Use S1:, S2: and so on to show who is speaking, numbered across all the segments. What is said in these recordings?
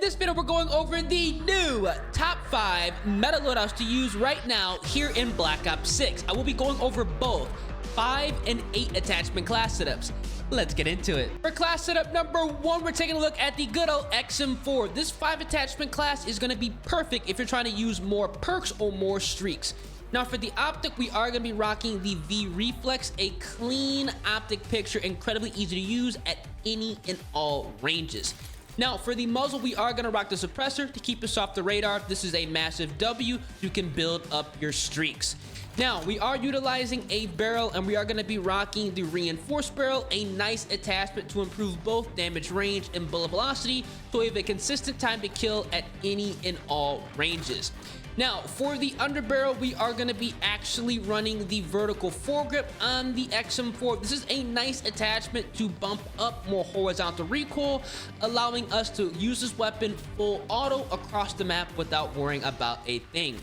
S1: this video, we're going over the new top 5 meta loadouts to use right now here in Black Ops 6. I will be going over both 5 and 8 attachment class setups. Let's get into it. For class setup number 1, we're taking a look at the good old XM4. This 5 attachment class is going to be perfect if you're trying to use more perks or more streaks. Now for the optic, we are going to be rocking the V Reflex, a clean optic picture, incredibly easy to use at any and all ranges. Now for the muzzle, we are going to rock the suppressor to keep us off the radar. This is a massive W. You can build up your streaks. Now we are utilizing a barrel, and we are going to be rocking the reinforced barrel, a nice attachment to improve both damage range and bullet velocity, so we have a consistent time to kill at any and all ranges. Now for the underbarrel, we are going to be actually running the vertical foregrip on the XM4. This is a nice attachment to bump up more horizontal recoil, allowing us to use this weapon full auto across the map without worrying about a thing.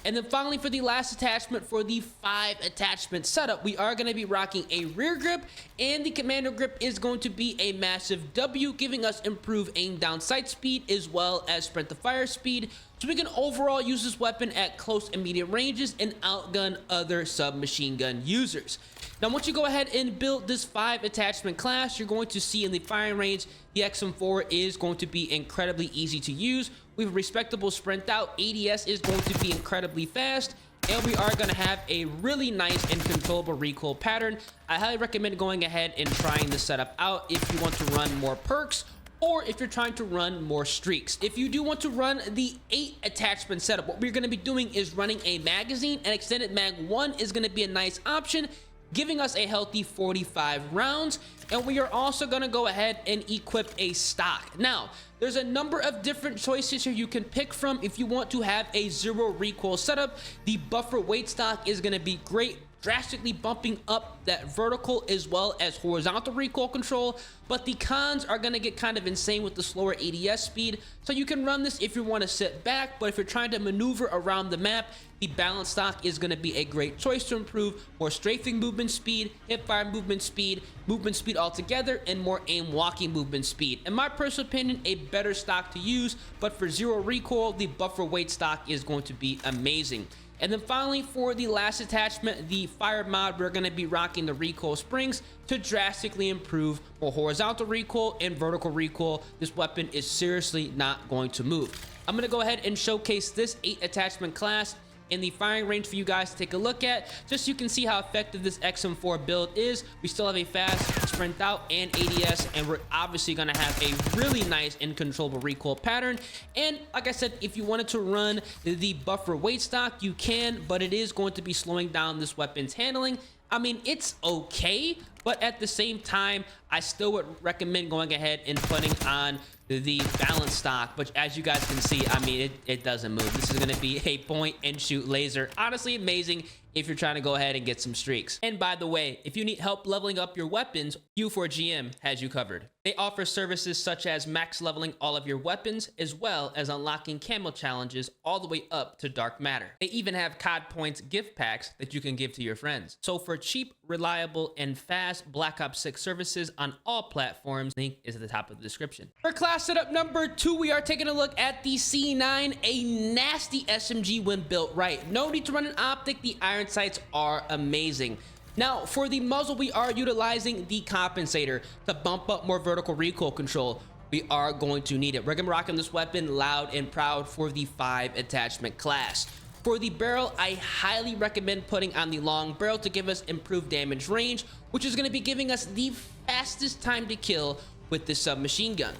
S1: And then finally, for the last attachment for the 5 attachment setup, we are going to be rocking a rear grip, and the commando grip is going to be a massive W, giving us improved aim down sight speed as well as sprint to fire speed, so we can overall use this weapon at close and medium ranges and outgun other submachine gun users. Now once you go ahead and build this 5 attachment class, you're going to see in the firing range, the XM4 is going to be incredibly easy to use. We have a respectable sprint out, ADS is going to be incredibly fast, and we are going to have a really nice and controllable recoil pattern. I highly recommend going ahead and trying this setup out if you want to run more perks, or if you're trying to run more streaks. If you do want to run the 8 attachment setup, what we're going to be doing is running a magazine, and extended mag 1 is going to be a nice option, giving us a healthy 45 rounds. And we are also going to go ahead and equip a stock. Now there's a number of different choices here you can pick from. If you want to have a 0 recoil setup, the buffer weight stock is going to be great, drastically bumping up that vertical as well as horizontal recoil control. But the cons are going to get kind of insane with the slower ADS speed, so you can run this if you want to sit back, but if you're trying to maneuver around the map, the balance stock is going to be a great choice to improve more strafing movement speed, hip fire movement speed altogether, and more aim walking movement speed. In my personal opinion, a better stock to use, but for 0 recoil, the buffer weight stock is going to be amazing. And then finally, for the last attachment, the fire mod, we're going to be rocking the recoil springs to drastically improve more horizontal recoil and vertical recoil. This weapon is seriously not going to move. I'm going to go ahead and showcase this 8 attachment class in the firing range for you guys to take a look at, just so you can see how effective this XM4 build is. We still have a fast sprint out and ADS, and we're obviously going to have a really nice and controllable recoil pattern. And like I said, if you wanted to run the buffer weight stock, you can, but it is going to be slowing down this weapon's handling. I mean, it's okay, but at the same time, I still would recommend going ahead and putting on the balance stock, which as you guys can see, I mean, it doesn't move. This is going to be a point and shoot laser. Honestly amazing if you're trying to go ahead and get some streaks. And by the way, if you need help leveling up your weapons, U4GM has you covered. They offer services such as max leveling all of your weapons, as well as unlocking camo challenges all the way up to dark matter. They even have COD points gift packs that you can give to your friends. So for cheap, reliable, and fast Black Ops 6 services on all platforms, link is at the top of the description. For class setup number 2, we are taking a look at the C9, a nasty SMG when built right. No need to run an optic, the iron sights are amazing. Now for the muzzle, we are utilizing the compensator to bump up more vertical recoil control. We are going to need it. We're gonna be rocking this weapon loud and proud for the 5 attachment class. For the barrel, I highly recommend putting on the long barrel to give us improved damage range, which is going to be giving us the fastest time to kill with this submachine gun.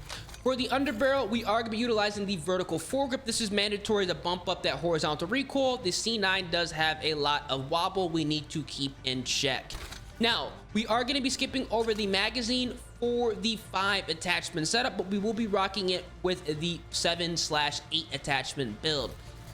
S1: For the underbarrel, we are going to be utilizing the vertical foregrip. This is mandatory to bump up that horizontal recoil. The C9 does have a lot of wobble we need to keep in check. Now, we are going to be skipping over the magazine for the 5 attachment setup, but we will be rocking it with the 7/8 attachment build.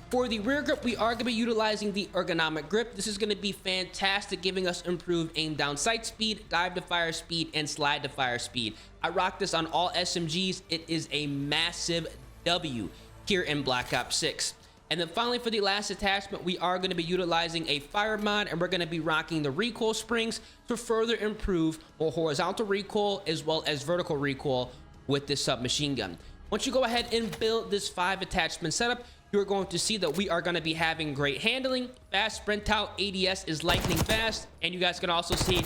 S1: For the rear grip, we are going to be utilizing the ergonomic grip. This is going to be fantastic, giving us improved aim down sight speed, dive to fire speed, and slide to fire speed. I rock this on all SMGs. It is a massive W here in Black Ops 6. And then finally, for the last attachment, we are going to be utilizing a fire mod, and we're going to be rocking the recoil springs to further improve more horizontal recoil as well as vertical recoil with this submachine gun. Once you go ahead and build this 5 attachment setup, you're going to see that we are going to be having great handling, fast sprint out, ADS is lightning fast, and you guys can also see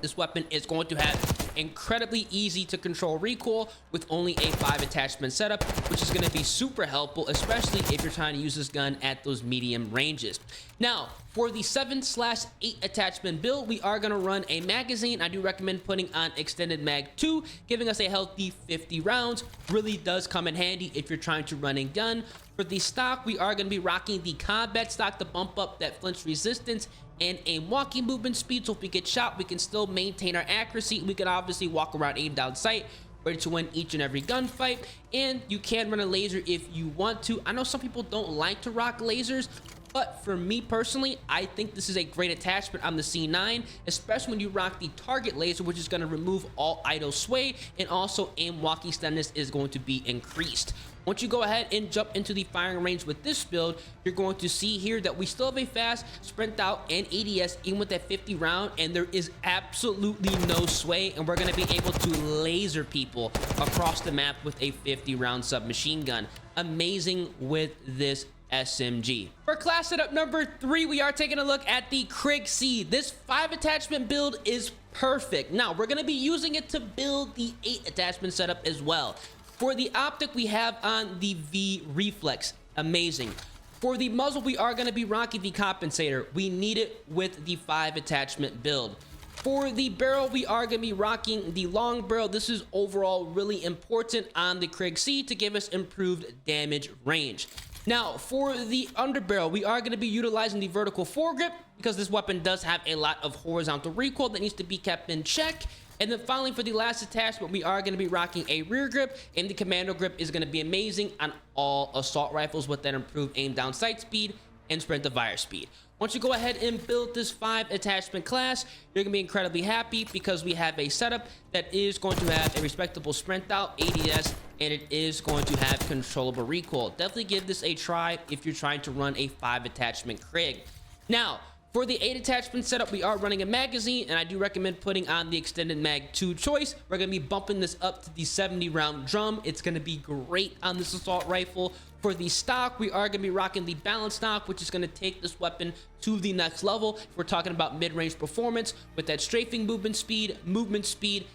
S1: this weapon is going to have incredibly easy to control recoil with only a 5 attachment setup, which is going to be super helpful, especially if you're trying to use this gun at those medium ranges. Now, for the 7/8 attachment build, we are going to run a magazine. I do recommend putting on extended mag 2, giving us a healthy 50 rounds. Really does come in handy if you're trying to run a gun. For the stock, we are going to be rocking the combat stock to bump up that flinch resistance and a walking movement speed, so if we get shot, we can still maintain our accuracy. We can obviously walk around aim down sight, ready to win each and every gunfight, and you can run a laser if you want to. I know some people don't like to rock lasers, but for me personally, I think this is a great attachment on the C9, especially when you rock the target laser, which is going to remove all idle sway, and also aim walking steadiness is going to be increased. Once you go ahead and jump into the firing range with this build, you're going to see here that we still have a fast sprint out and ADS even with that 50 round, and there is absolutely no sway, and we're going to be able to laser people across the map with a 50 round submachine gun. Amazing with this SMG. For class setup number 3, we are taking a look at the KRIG C. This 5 attachment build is perfect. Now, we're going to be using it to build the 8 attachment setup as well. For the optic, we have on the V Reflex. Amazing. For the muzzle, we are going to be rocking the compensator. We need it with the 5 attachment build. For the barrel, we are going to be rocking the long barrel. This is overall really important on the KRIG C to give us improved damage range. Now, for the underbarrel, we are going to be utilizing the vertical foregrip because this weapon does have a lot of horizontal recoil that needs to be kept in check. And then finally, for the last attachment, we are going to be rocking a rear grip, and the commando grip is going to be amazing on all assault rifles with that improved aim down sight speed and sprint to fire speed. Once you go ahead and build this 5 attachment class, you're going to be incredibly happy because we have a setup that is going to have a respectable sprint out, ADS, and it is going to have controllable recoil. Definitely give this a try if you're trying to run a 5 attachment KRIG. Now, for the 8 attachment setup, we are running a magazine, and I do recommend putting on the extended mag 2 choice. We're going to be bumping this up to the 70 round drum. It's going to be great on this assault rifle. For the stock, we are going to be rocking the balance stock, which is going to take this weapon to the next level. We're talking about mid-range performance with that strafing movement speed,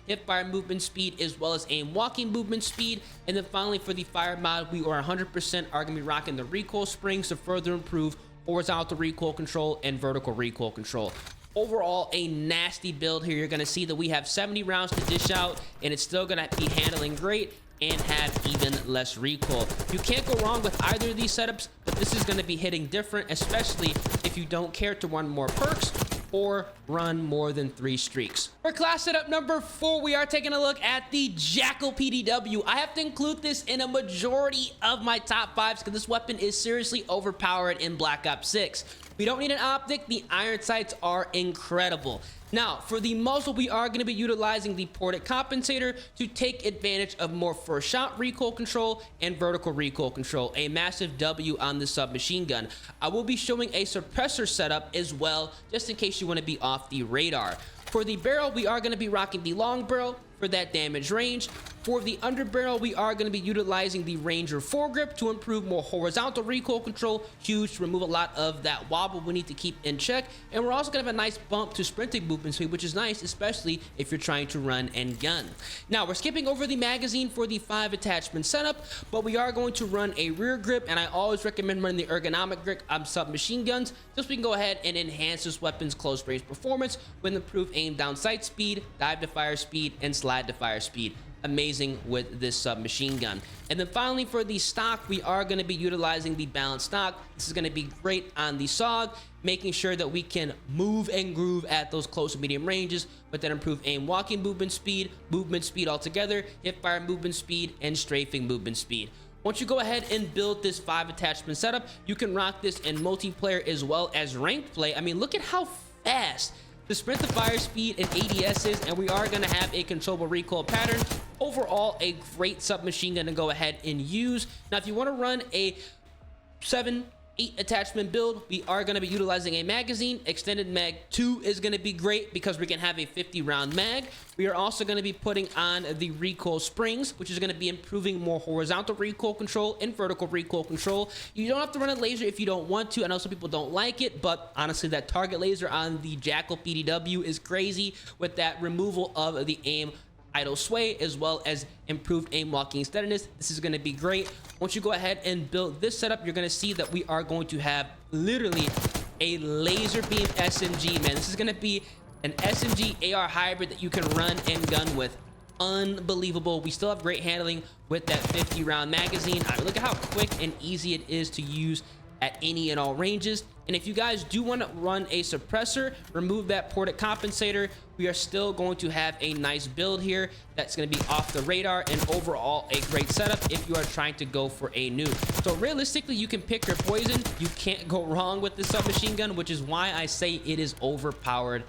S1: hip fire movement speed, as well as aim walking movement speed. And then finally, for the fire mod, we are 100% are going to be rocking the recoil springs to further improve horizontal recoil control and vertical recoil control. Overall, a nasty build here. You're going to see that we have 70 rounds to dish out, and it's still going to be handling great and have even less recoil. You can't go wrong with either of these setups, but this is going to be hitting different, especially if you don't care to run more perks or run more than 3 streaks. For class setup number 4, we are taking a look at the JACKAL PDW. I have to include this in a majority of my top 5s because this weapon is seriously overpowered in Black Ops 6. We don't need an optic. The iron sights are incredible. Now, for the muzzle, we are going to be utilizing the ported compensator to take advantage of more first shot recoil control and vertical recoil control. A massive W on the submachine gun. I will be showing a suppressor setup as well, just in case you want to be off the radar. For the barrel, we are going to be rocking the long barrel for that damage range. For the underbarrel, we are going to be utilizing the Ranger foregrip to improve more horizontal recoil control, huge to remove a lot of that wobble we need to keep in check. And we're also going to have a nice bump to sprinting movement speed, which is nice, especially if you're trying to run and gun. Now, we're skipping over the magazine for the 5 attachment setup, but we are going to run a rear grip, and I always recommend running the ergonomic grip on submachine guns, just so we can go ahead and enhance this weapon's close range performance with improved aim down sight speed, dive to fire speed, and slide to fire speed. Amazing with this submachine gun. And then finally, for the stock, we are going to be utilizing the balanced stock. This is going to be great on the SOG, making sure that we can move and groove at those close and medium ranges, but then improve aim walking movement speed altogether, hip fire movement speed, and strafing movement speed. Once you go ahead and build this 5 attachment setup, you can rock this in multiplayer as well as ranked play. I mean, look at how fast the sprint to fire speed and ADS is, and we are going to have a controllable recoil pattern. Overall, a great submachine gun to go ahead and use. Now, if you want to run a 7, 8 attachment build, we are going to be utilizing a magazine. Extended mag 2 is going to be great because we can have a 50 round mag. We are also going to be putting on the recoil springs, which is going to be improving more horizontal recoil control and vertical recoil control. You don't have to run a laser if you don't want to. I know some people don't like it, but honestly, that target laser on the JACKAL PDW is crazy with that removal of the aim idle sway, as well as improved aim locking steadiness. This is going to be great. Once you go ahead and build this setup, you're going to see that we are going to have literally a laser beam SMG, man. This is going to be an SMG AR hybrid that you can run and gun with. Unbelievable. We still have great handling with that 50 round magazine. I mean, look at how quick and easy it is to use at any and all ranges. And if you guys do want to run a suppressor, remove that ported compensator, we are still going to have a nice build here that's going to be off the radar and overall a great setup if you are trying to go for a nuke. So realistically, you can pick your poison. You can't go wrong with the submachine gun, which is why I say it is overpowered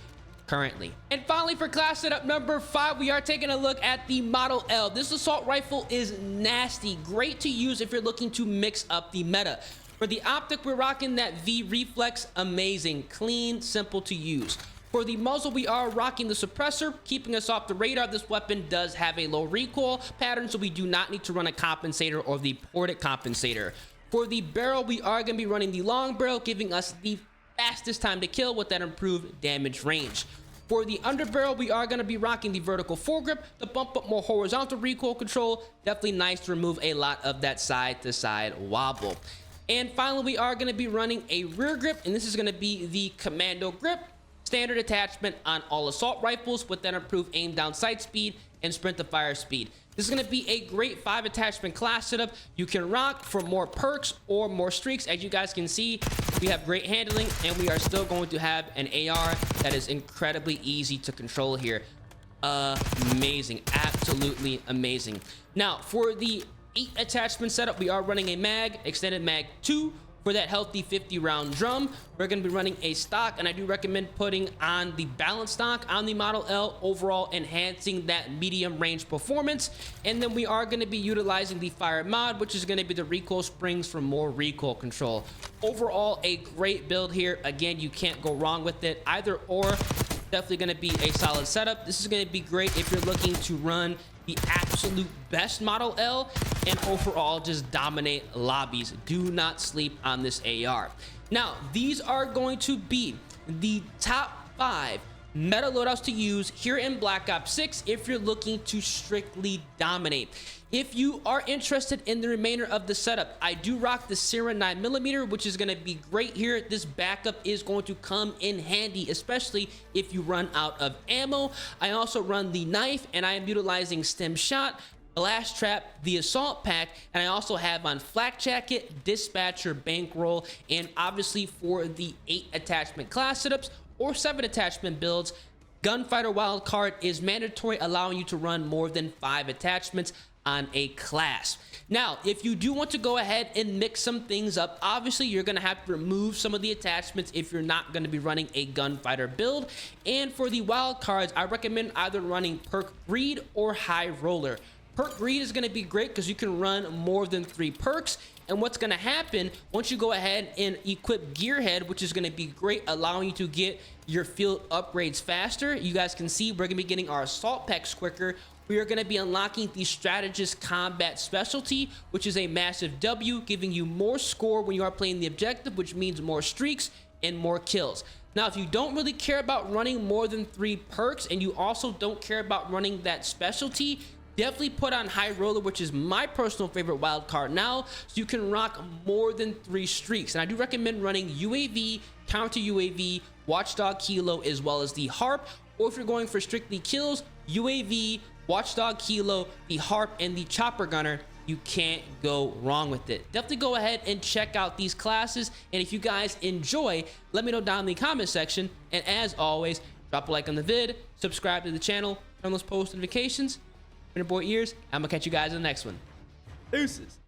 S1: currently. And finally, for class setup number 5, we are taking a look at the Model L. This assault rifle is nasty, great to use if you're looking to mix up the meta. For the optic, we're rocking that V reflex, amazing, clean, simple to use. For the muzzle, we are rocking the suppressor, keeping us off the radar. This weapon does have a low recoil pattern, so we do not need to run a compensator or the ported compensator. For the barrel, we are going to be running the long barrel, giving us the fastest time to kill with that improved damage range. For the underbarrel, we are going to be rocking the vertical foregrip to bump up more horizontal recoil control. Definitely nice to remove a lot of that side-to-side wobble. And finally, we are going to be running a rear grip, and this is going to be the commando grip. Standard attachment on all assault rifles with that improved aim down sight speed and sprint to fire speed. This is going to be a great 5 attachment class setup. You can rock for more perks or more streaks. As you guys can see, we have great handling, and we are still going to have an AR that is incredibly easy to control here. Amazing, absolutely amazing. Now, for the 8 attachment setup, we are running a mag, extended mag 2 for that healthy 50 round drum. We're going to be running a stock, and I do recommend putting on the balance stock on the Model L, overall enhancing that medium range performance. And then we are going to be utilizing the fire mod, which is going to be the recoil springs for more recoil control. Overall, a great build here. Again, you can't go wrong with it. Either or, definitely going to be a solid setup. This is going to be great if you're looking to run the absolute best Model L and overall just dominate lobbies. Do not sleep on this AR. Now, these are going to be the top 5 meta loadouts to use here in Black Ops 6 if you're looking to strictly dominate. If you are interested in the remainder of the setup, I do rock the Sierra 9mm, which is going to be great here. This backup is going to come in handy, especially if you run out of ammo. I also run the knife, and I am utilizing stem shot, blast trap, the assault pack, and I also have on flak jacket, dispatcher, bankroll, and obviously for the 8 attachment class setups or 7 attachment builds, gunfighter wildcard is mandatory, allowing you to run more than 5 attachments on a class. Now, if you do want to go ahead and mix some things up, obviously you're going to have to remove some of the attachments if you're not going to be running a gunfighter build. And for the wild cards, I recommend either running perk greed or high roller. Perk greed is going to be great because you can run more than 3 perks. And what's going to happen once you go ahead and equip gearhead, which is going to be great, allowing you to get your field upgrades faster. You guys can see we're going to be getting our assault packs quicker. We are going to be unlocking the strategist combat specialty, which is a massive W, giving you more score when you are playing the objective, which means more streaks and more kills. Now, if you don't really care about running more than 3 perks, and you also don't care about running that specialty, definitely put on high roller, which is my personal favorite wild card now, so you can rock more than 3 streaks. And I do recommend running UAV, counter UAV, watchdog kilo, as well as the harp. Or if you're going for strictly kills, UAV, watchdog kilo, the harp, and the chopper gunner. You can't go wrong with it. Definitely go ahead and check out these classes, and if you guys enjoy, let me know down in the comment section. And as always, drop a like on the vid, subscribe to the channel, turn on those post notifications. Been your boy Ears. I'm gonna catch you guys in the next one. Deuces.